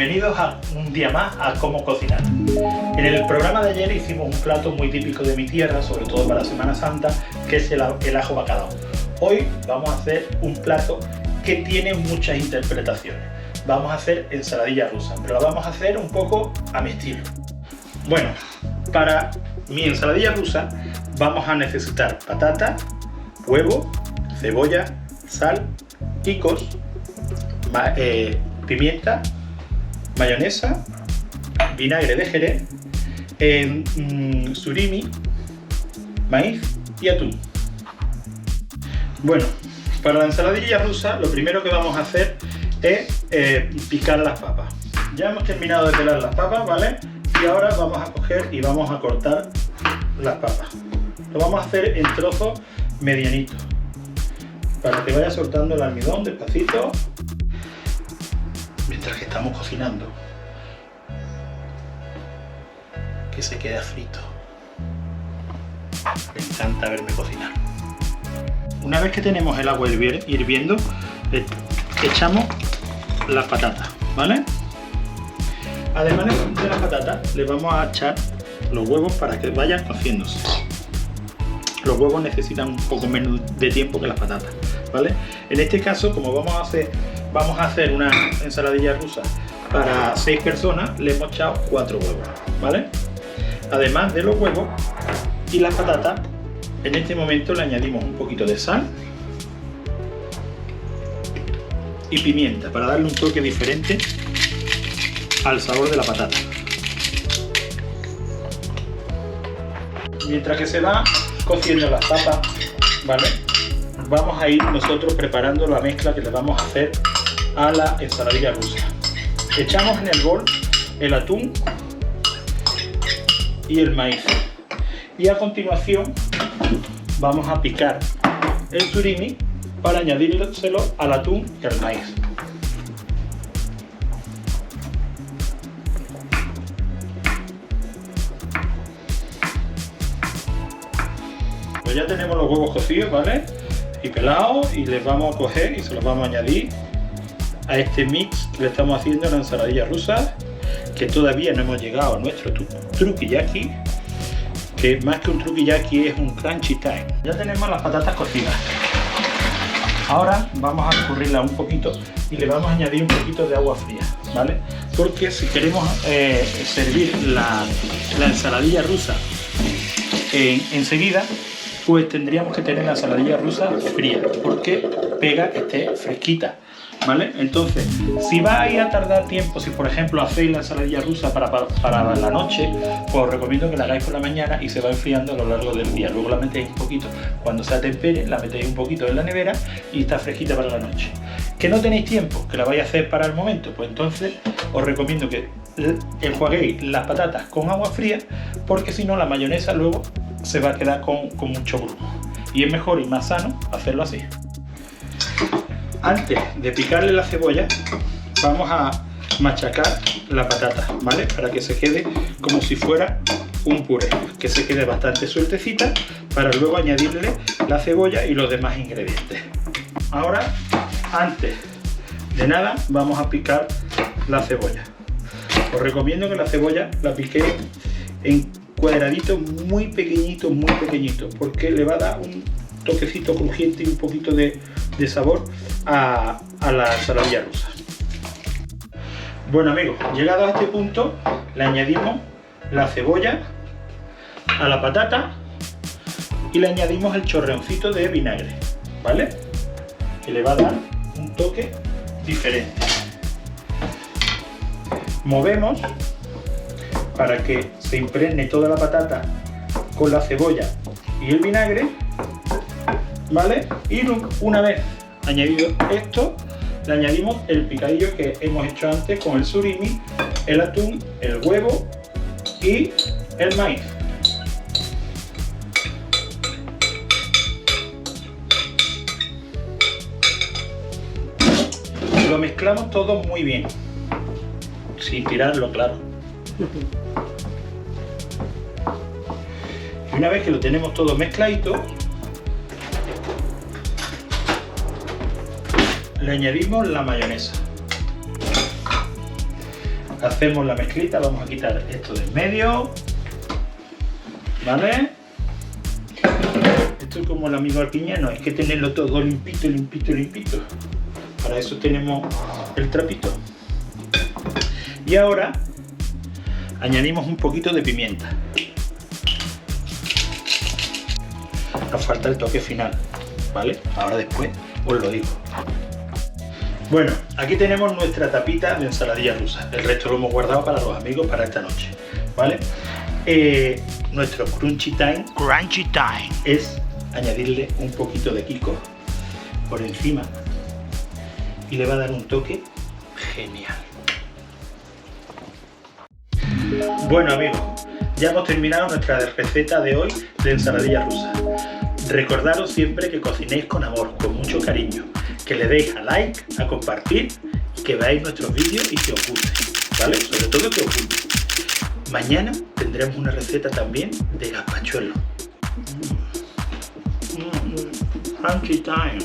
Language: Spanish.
bienvenidos a un día más a Cómo Cocinar. En el programa de ayer hicimos un plato muy típico de mi tierra, sobre todo para Semana Santa, que es el ajo bacalao. Hoy vamos a hacer un plato que tiene muchas interpretaciones. Vamos a hacer ensaladilla rusa, pero la vamos a hacer un poco a mi estilo. Bueno, para mi ensaladilla rusa vamos a necesitar patata, huevo, cebolla, sal, picos, pimienta, mayonesa, vinagre de jerez, surimi, maíz y atún. Bueno, para la ensaladilla rusa lo primero que vamos a hacer es picar las papas. Ya hemos terminado de pelar las papas, ¿vale? Y ahora vamos a coger y vamos a cortar las papas. Lo vamos a hacer en trozos medianitos para que vaya soltando el almidón despacito mientras que estamos cocinando, que se quede frito. Me encanta verme cocinar. Una vez que tenemos el agua hirviendo, echamos las patatas, ¿vale? Además de las patatas, le vamos a echar los huevos para que vayan cociéndose. Los huevos necesitan un poco menos de tiempo que las patatas, ¿vale? En este caso, como vamos a hacer una ensaladilla rusa para 6 personas, le hemos echado 4 huevos, ¿vale? Además de los huevos y las patatas, en este momento le añadimos un poquito de sal y pimienta para darle un toque diferente al sabor de la patata. Mientras que se va cociendo las papas, ¿vale? Vamos a ir nosotros preparando la mezcla que le vamos a hacer a la ensaladilla rusa. Echamos en el bol el atún y el maíz. Y a continuación vamos a picar el surimi para añadírselo al atún y al maíz. Pues ya tenemos los huevos cocidos, ¿vale? Y pelados, y les vamos a coger y se los vamos a añadir a este mix que le estamos haciendo a la ensaladilla rusa, que todavía no hemos llegado a nuestro truquillaki, que más que un truquillaki es un crunchy time. Ya tenemos las patatas cocidas. Ahora vamos a escurrirla un poquito y le vamos a añadir un poquito de agua fría, ¿vale? Porque si queremos servir la ensaladilla rusa enseguida, pues tendríamos que tener la ensaladilla rusa fría, porque pega que esté fresquita, ¿vale? Entonces, si va a ir a tardar tiempo, si por ejemplo hacéis la ensaladilla rusa para la noche, pues os recomiendo que la hagáis por la mañana y se va enfriando a lo largo del día. Luego la metéis un poquito, cuando se atempere, la metéis un poquito en la nevera y está fresquita para la noche. ¿Que no tenéis tiempo? ¿Que la vais a hacer para el momento? Pues entonces os recomiendo que enjuaguéis las patatas con agua fría, porque si no la mayonesa luego se va a quedar con mucho grumo. Y es mejor y más sano hacerlo así. Antes de picarle la cebolla, vamos a machacar la patata, ¿vale? Para que se quede como si fuera un puré, que se quede bastante sueltecita, para luego añadirle la cebolla y los demás ingredientes. Ahora, antes de nada, vamos a picar la cebolla. Os recomiendo que la cebolla la piquéis en cuadraditos muy pequeñito, porque le va a dar un toquecito crujiente y un poquito de sabor a la ensaladilla rusa. Bueno amigos, llegado a este punto, le añadimos la cebolla a la patata y le añadimos el chorreoncito de vinagre, ¿vale? Que le va a dar un toque diferente. Movemos para que se impregne toda la patata con la cebolla y el vinagre, ¿vale? Y una vez añadido esto, le añadimos el picadillo que hemos hecho antes con el surimi, el atún, el huevo y el maíz. Lo mezclamos todo muy bien, sin tirarlo, claro. Y una vez que lo tenemos todo mezcladito, le añadimos la mayonesa. hacemos la mezclita. Vamos a quitar esto de en medio, ¿vale? Esto es como el amigo Arquiñano, hay que tenerlo todo limpito, limpito, limpito. Para eso tenemos el trapito. Y ahora añadimos un poquito de pimienta. Nos falta el toque final, ¿vale? Ahora después os lo digo. Bueno, aquí tenemos nuestra tapita de ensaladilla rusa. El resto lo hemos guardado para los amigos para esta noche, ¿vale? Nuestro crunchy time es añadirle un poquito de Kiko por encima y le va a dar un toque genial. Bueno amigos, ya hemos terminado nuestra receta de hoy de ensaladilla rusa. Recordaros siempre que cocinéis con amor, con mucho cariño, que le deis a like, a compartir y que veáis nuestros vídeos y que os guste, ¿vale? Sobre todo que os guste. Mañana tendremos una receta también de gazpachuelo. Crunchy time.